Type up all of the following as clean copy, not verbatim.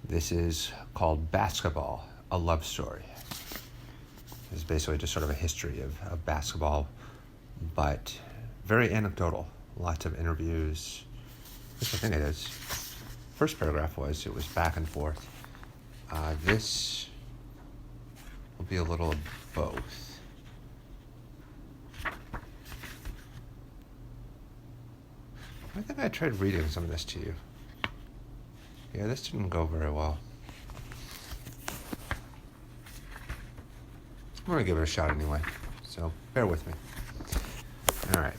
This is called Basketball, a Love Story. It's basically just sort of a history of basketball, but very anecdotal. Lots of interviews. That's the thing it is. First paragraph it was back and forth. This will be a little of both. I think I tried reading some of this to you. Yeah, this didn't go very well. I'm going to give it a shot anyway, so bear with me. All right.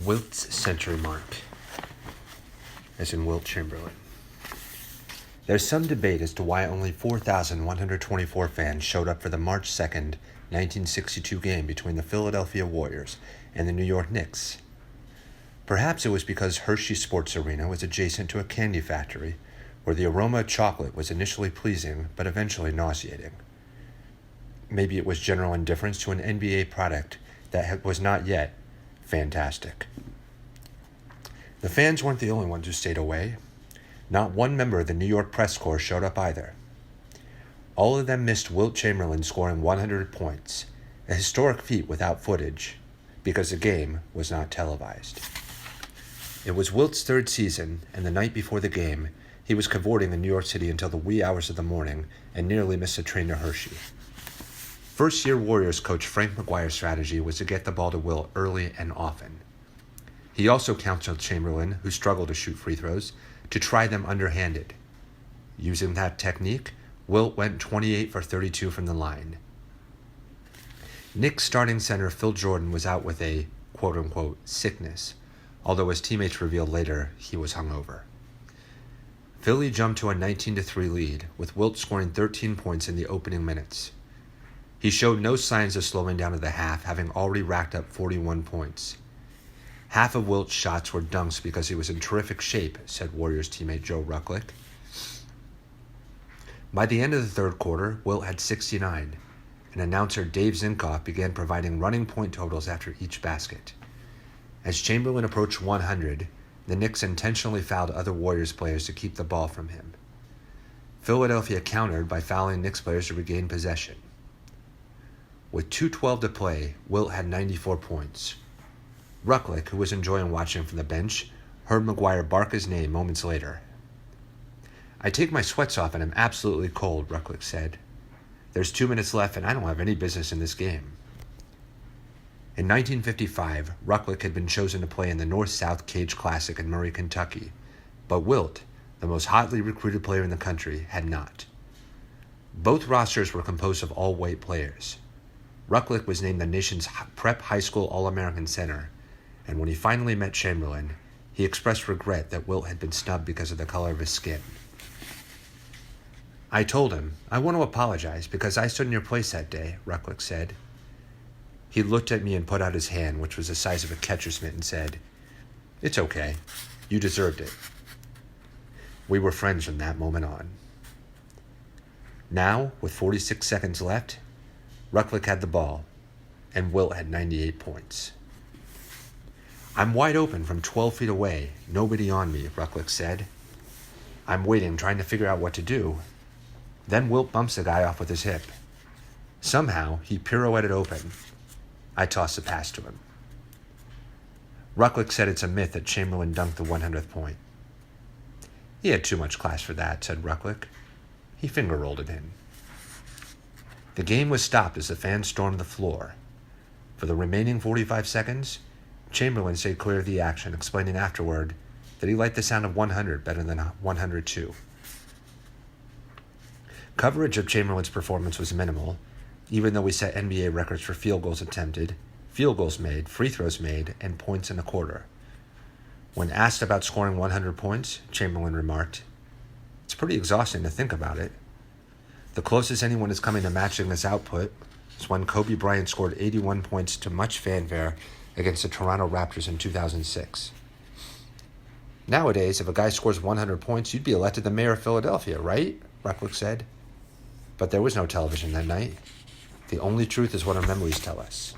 Wilt's century mark, as in Wilt Chamberlain. There's some debate as to why only 4,124 fans showed up for the March 2nd, 1962 game between the Philadelphia Warriors and the New York Knicks. Perhaps it was because Hershey Sports Arena was adjacent to a candy factory where the aroma of chocolate was initially pleasing but eventually nauseating. Maybe it was general indifference to an NBA product that was not yet fantastic. The fans weren't the only ones who stayed away. Not one member of the New York press corps showed up either. All of them missed Wilt Chamberlain scoring 100 points, a historic feat without footage, because the game was not televised. It was Wilt's third season, and the night before the game, he was cavorting in New York City until the wee hours of the morning and nearly missed a train to Hershey. First-year Warriors coach Frank McGuire's strategy was to get the ball to Wilt early and often. He also counseled Chamberlain, who struggled to shoot free throws, to try them underhanded. Using that technique, Wilt went 28 for 32 from the line. Knicks starting center Phil Jordan was out with a quote-unquote sickness, although his teammates revealed later he was hungover. Philly jumped to a 19-3 lead, with Wilt scoring 13 points in the opening minutes. He showed no signs of slowing down at the half, having already racked up 41 points. Half of Wilt's shots were dunks because he was in terrific shape, said Warriors teammate Joe Rucklick. By the end of the third quarter, Wilt had 69, and announcer Dave Zinkoff began providing running point totals after each basket. As Chamberlain approached 100, the Knicks intentionally fouled other Warriors players to keep the ball from him. Philadelphia countered by fouling Knicks players to regain possession. With 2:12 to play, Wilt had 94 points. Rucklick, who was enjoying watching from the bench, heard McGuire bark his name moments later. "I take my sweats off and I'm absolutely cold," Rucklick said. "There's 2 minutes left and I don't have any business in this game." In 1955, Rucklick had been chosen to play in the North-South Cage Classic in Murray, Kentucky, but Wilt, the most hotly recruited player in the country, had not. Both rosters were composed of all-white players. Rucklick was named the nation's prep high school All-American center, and when he finally met Chamberlain, he expressed regret that Wilt had been snubbed because of the color of his skin. "I told him, I want to apologize because I stood in your place that day," Rucklick said. He looked at me and put out his hand, which was the size of a catcher's mitt, and said, "It's okay. You deserved it." We were friends from that moment on. Now, with 46 seconds left, Rucklick had the ball, and Wilt had 98 points. "I'm wide open from 12 feet away, nobody on me," Rucklick said. "I'm waiting, trying to figure out what to do. Then Wilt bumps the guy off with his hip. Somehow, he pirouetted open. I tossed the pass to him." Rucklick said it's a myth that Chamberlain dunked the 100th point. "He had too much class for that," said Rucklick. He finger-rolled it in. The game was stopped as the fans stormed the floor. For the remaining 45 seconds, Chamberlain stayed clear of the action, explaining afterward that he liked the sound of 100 better than 102. Coverage of Chamberlain's performance was minimal, even though we set NBA records for field goals attempted, field goals made, free throws made, and points in a quarter. When asked about scoring 100 points, Chamberlain remarked, "It's pretty exhausting to think about it. The closest anyone is coming to matching this output is when Kobe Bryant scored 81 points to much fanfare against the Toronto Raptors in 2006. Nowadays, if a guy scores 100 points, you'd be elected the mayor of Philadelphia, right?" Rucklick said. But there was no television that night. The only truth is what our memories tell us.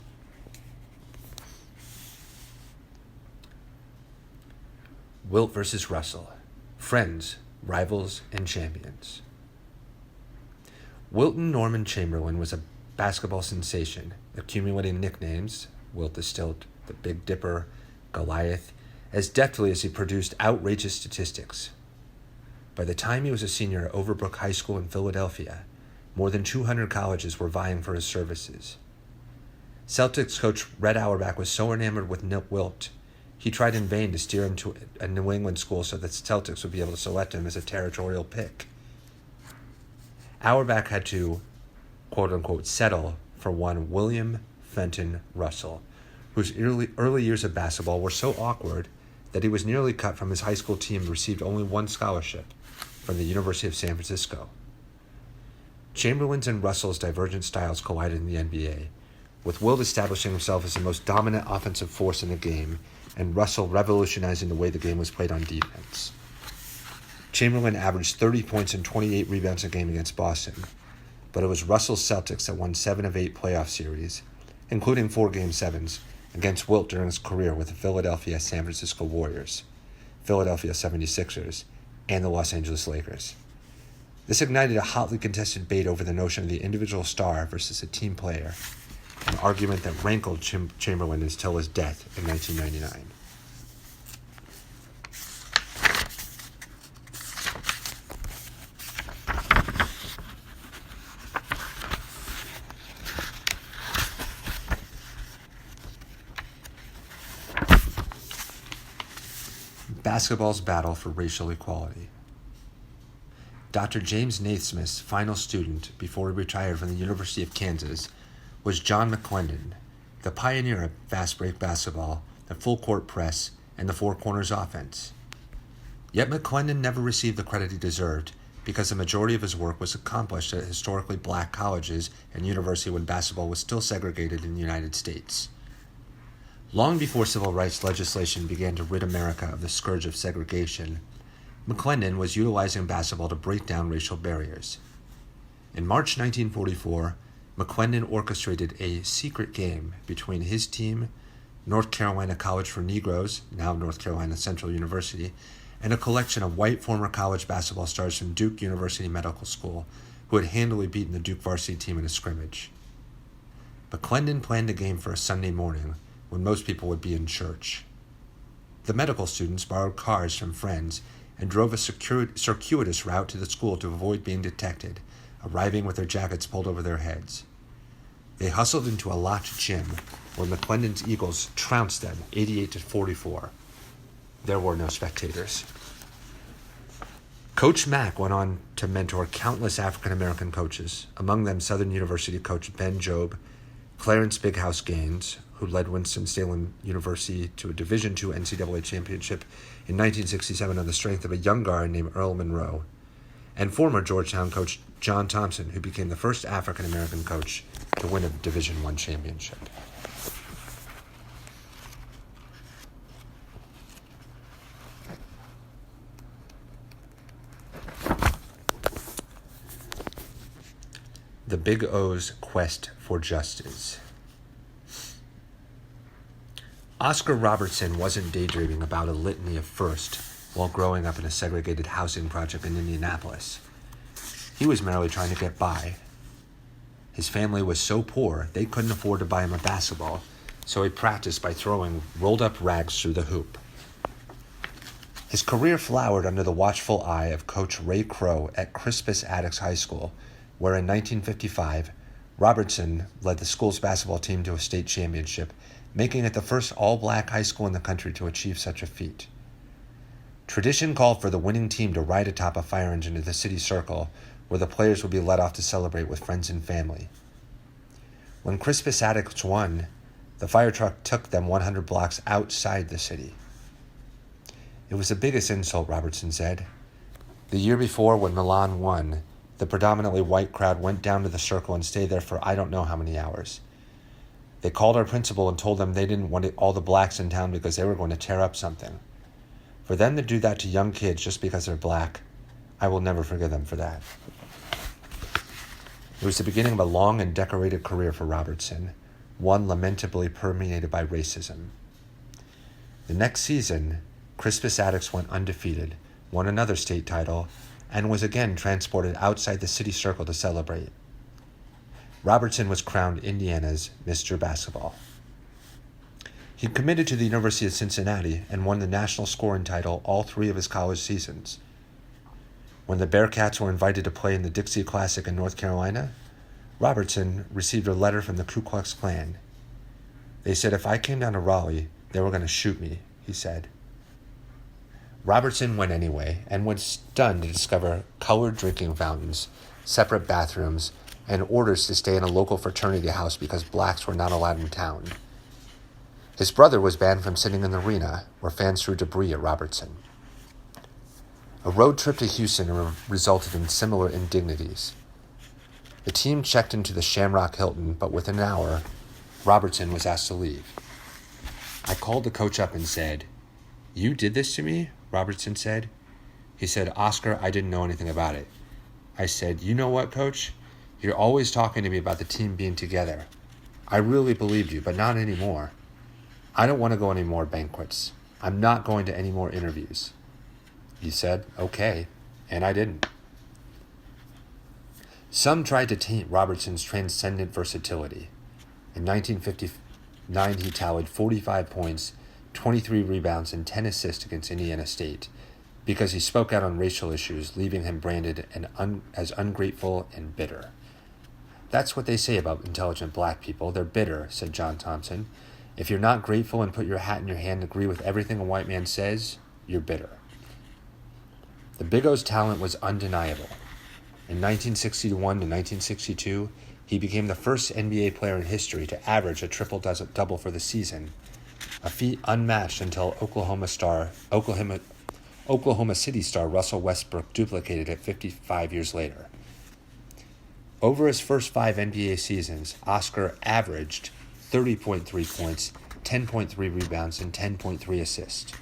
Wilt versus Russell. Friends, rivals, and champions. Wilton Norman Chamberlain was a basketball sensation, accumulating nicknames, Wilt the Stilt, the Big Dipper, Goliath, as deftly as he produced outrageous statistics. By the time he was a senior at Overbrook High School in Philadelphia, more than 200 colleges were vying for his services. Celtics coach Red Auerbach was so enamored with Wilt, he tried in vain to steer him to a New England school so that the Celtics would be able to select him as a territorial pick. Auerbach had to, quote-unquote, settle for one William Fenton Russell, whose early years of basketball were so awkward that he was nearly cut from his high school team and received only one scholarship from the University of San Francisco. Chamberlain's and Russell's divergent styles collided in the NBA, with Wilt establishing himself as the most dominant offensive force in the game and Russell revolutionizing the way the game was played on defense. Chamberlain averaged 30 points and 28 rebounds a game against Boston, but it was Russell's Celtics that won 7 of 8 playoff series, including 4 Game 7s, against Wilt during his career with the Philadelphia San Francisco Warriors, Philadelphia 76ers, and the Los Angeles Lakers. This ignited a hotly contested debate over the notion of the individual star versus a team player, an argument that rankled Chamberlain until his death in 1999. Basketball's battle for racial equality. Dr. James Naismith's final student before he retired from the University of Kansas was John McClendon, the pioneer of fast break basketball, the full court press, and the four corners offense. Yet McClendon never received the credit he deserved because the majority of his work was accomplished at historically black colleges and universities when basketball was still segregated in the United States. Long before civil rights legislation began to rid America of the scourge of segregation, McClendon was utilizing basketball to break down racial barriers. In March 1944, McClendon orchestrated a secret game between his team, North Carolina College for Negroes, now North Carolina Central University, and a collection of white former college basketball stars from Duke University Medical School who had handily beaten the Duke varsity team in a scrimmage. McClendon planned the game for a Sunday morning when most people would be in church. The medical students borrowed cars from friends and drove a circuitous route to the school to avoid being detected, arriving with their jackets pulled over their heads. They hustled into a locked gym where McClendon's Eagles trounced them 88-44. There were no spectators. Coach Mack went on to mentor countless African-American coaches, among them Southern University coach Ben Jobe, Clarence Big House Gaines, who led Winston-Salem University to a Division II NCAA championship in 1967 on the strength of a young guard named Earl Monroe, and former Georgetown coach John Thompson, who became the first African-American coach to win a Division I championship. The Big O's quest for justice. Oscar Robertson wasn't daydreaming about a litany of first while growing up in a segregated housing project in Indianapolis. He was merely trying to get by. His family was so poor they couldn't afford to buy him a basketball, so he practiced by throwing rolled-up rags through the hoop. His career flowered under the watchful eye of Coach Ray Crow at Crispus Attucks High School, where in 1955, Robertson led the school's basketball team to a state championship, making it the first all-black high school in the country to achieve such a feat. Tradition called for the winning team to ride atop a fire engine to the city circle, where the players would be let off to celebrate with friends and family. When Crispus Attucks won, the fire truck took them 100 blocks outside the city. It was the biggest insult, Robertson said. The year before, when Milan won, the predominantly white crowd went down to the circle and stayed there for I don't know how many hours. They called our principal and told them they didn't want all the blacks in town because they were going to tear up something. For them to do that to young kids just because they're black, I will never forgive them for that. It was the beginning of a long and decorated career for Robertson, one lamentably permeated by racism. The next season, Crispus Attucks went undefeated, won another state title, and was again transported outside the city circle to celebrate. Robertson was crowned Indiana's Mr. Basketball. He committed to the University of Cincinnati and won the national scoring title all 3 of his college seasons. When the Bearcats were invited to play in the Dixie Classic in North Carolina, Robertson received a letter from the Ku Klux Klan. They said if I came down to Raleigh, they were going to shoot me, he said. Robertson went anyway and was stunned to discover colored drinking fountains, separate bathrooms, and orders to stay in a local fraternity house because blacks were not allowed in town. His brother was banned from sitting in the arena, where fans threw debris at Robertson. A road trip to Houston resulted in similar indignities. The team checked into the Shamrock Hilton, but within an hour, Robertson was asked to leave. I called the coach up and said, "You did this to me?" Robertson said. He said, "Oscar, I didn't know anything about it." I said, "You know what, coach? You're always talking to me about the team being together. I really believed you, but not anymore. I don't want to go any more banquets. I'm not going to any more interviews." He said, "Okay," and I didn't. Some tried to taint Robertson's transcendent versatility. In 1959, he tallied 45 points, 23 rebounds, and 10 assists against Indiana State because he spoke out on racial issues, leaving him branded as ungrateful and bitter. "That's what they say about intelligent black people. They're bitter," said John Thompson. "If you're not grateful and put your hat in your hand and agree with everything a white man says, you're bitter." The Big O's talent was undeniable. In 1961 to 1962, he became the first NBA player in history to average a triple-double for the season, a feat unmatched until Oklahoma City star Russell Westbrook duplicated it 55 years later. Over his first 5 NBA seasons, Oscar averaged 30.3 points, 10.3 rebounds, and 10.3 assists.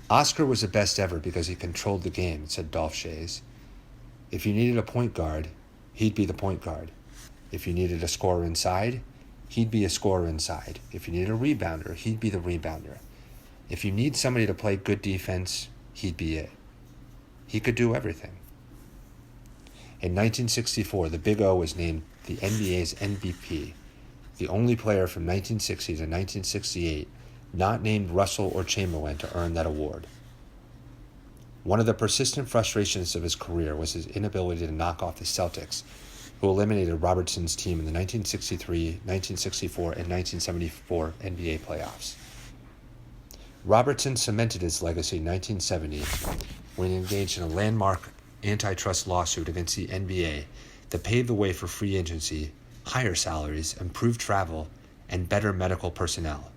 "Oscar was the best ever because he controlled the game," said Dolph Schayes. "If you needed a point guard, he'd be the point guard. If you needed a scorer inside, he'd be a scorer inside. If you needed a rebounder, he'd be the rebounder. If you need somebody to play good defense, he'd be it. He could do everything." In 1964, the Big O was named the NBA's MVP, the only player from 1960 to 1968 not named Russell or Chamberlain to earn that award. One of the persistent frustrations of his career was his inability to knock off the Celtics, who eliminated Robertson's team in the 1963, 1964, and 1974 NBA playoffs. Robertson cemented his legacy in 1970 when he engaged in a landmark antitrust lawsuit against the NBA that paved the way for free agency, higher salaries, improved travel, and better medical personnel.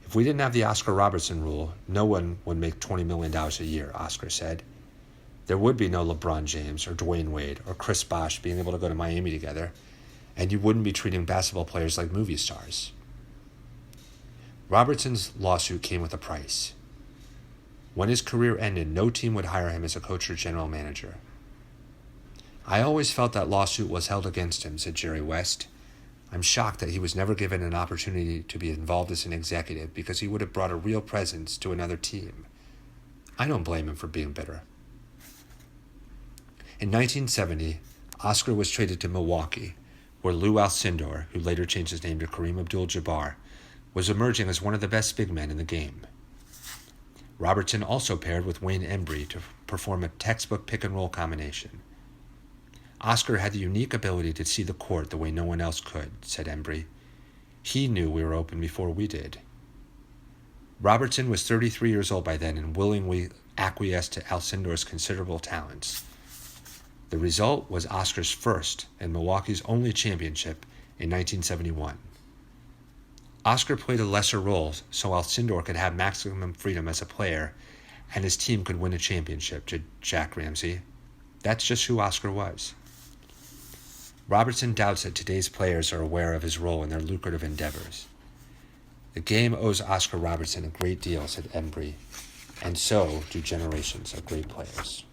"If we didn't have the Oscar Robertson rule, no one would make $20 million a year," Oscar said. "There would be no LeBron James or Dwayne Wade or Chris Bosh being able to go to Miami together, and you wouldn't be treating basketball players like movie stars." Robertson's lawsuit came with a price. When his career ended, no team would hire him as a coach or general manager. "I always felt that lawsuit was held against him," said Jerry West. "I'm shocked that he was never given an opportunity to be involved as an executive because he would have brought a real presence to another team. I don't blame him for being bitter." In 1970, Oscar was traded to Milwaukee, where Lou Alcindor, who later changed his name to Kareem Abdul-Jabbar, was emerging as one of the best big men in the game. Robertson also paired with Wayne Embry to perform a textbook pick-and-roll combination. "Oscar had the unique ability to see the court the way no one else could," said Embry. "He knew we were open before we did." Robertson was 33 years old by then and willingly acquiesced to Alcindor's considerable talents. The result was Oscar's first and Milwaukee's only championship in 1971. Oscar played a lesser role so Alcindor could have maximum freedom as a player and his team could win a championship, to Jack Ramsey. That's just who Oscar was. Robertson doubts that today's players are aware of his role in their lucrative endeavors. "The game owes Oscar Robertson a great deal," said Embry, "and so do generations of great players."